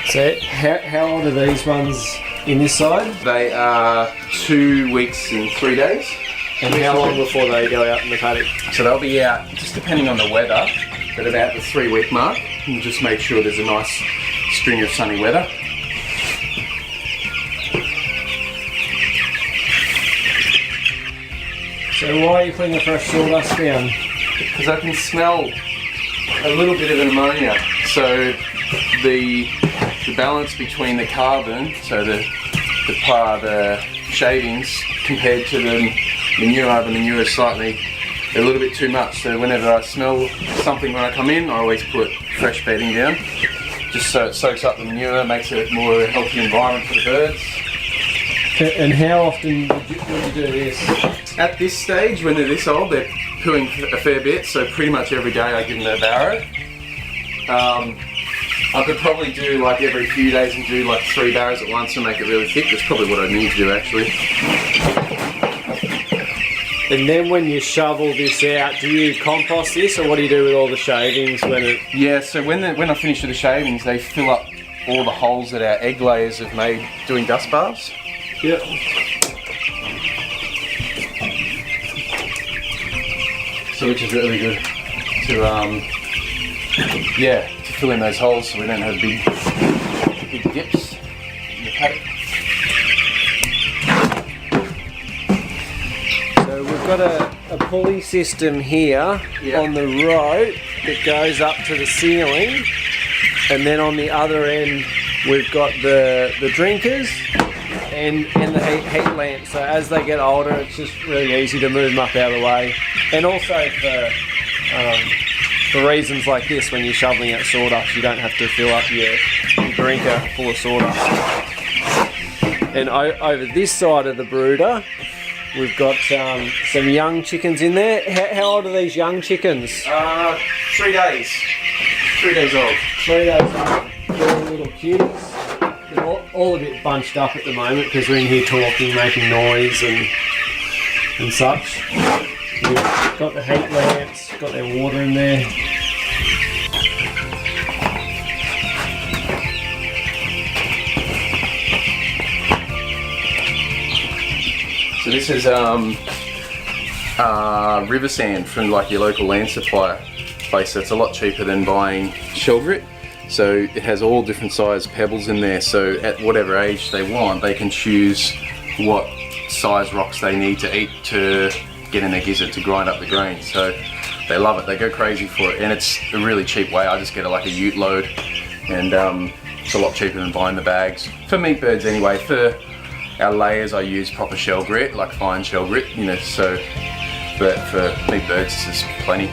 So how old are these ones in this side? They are 2 weeks and 3 days. And how long before they go out in the paddock? So they'll be out, just depending on the weather, at about the 3 week mark. And just make sure there's a nice string of sunny weather. So why are you putting the fresh sawdust down? Because I can smell a little bit of ammonia. So the balance between the carbon, so the shavings compared to the manure is slightly a little bit too much. So whenever I smell something when I come in, I always put fresh bedding down, just so it soaks up the manure, makes it more healthy environment for the birds. And how often would you do this? At this stage, when they're this old, they're pooing a fair bit, so pretty much every day I give them a barrow. I could probably do like every few days and do like 3 barrows at once and make it really thick. That's probably what I need to do actually. And then when you shovel this out, do you compost this, or what do you do with all the shavings when it... Yeah, so when I finish with the shavings, they fill up all the holes that our egg layers have made doing dust baths. Yep. So which is really good to to fill in those holes so we don't have big dips in the paddock. So we've got a pulley system here on the rope that goes up to the ceiling, and then on the other end we've got the drinkers and the heat lamp. So as they get older, it's just really easy to move them up out of the way. And also for reasons like this, when you're shoveling out sawdust, you don't have to fill up your drinker full of sawdust. And over this side of the brooder, we've got some young chickens in there. How old are these young chickens? 3 days. 3 days old. 3 days old. They're little cuties. They're all a bit bunched up at the moment because we're in here talking, making noise and such. We've got the heat lamps, got their water in there. So this is river sand from like your local land supplier place. So it's a lot cheaper than buying shell grit. So it has all different size pebbles in there. So at whatever age they want, they can choose what size rocks they need to eat to get in their gizzard to grind up the grain. So they love it. They go crazy for it, and it's a really cheap way. I just get like a ute load, and it's a lot cheaper than buying the bags. For meat birds anyway. For our layers, I use proper shell grit, like fine shell grit, you know. So, but for meat birds, it's just plenty.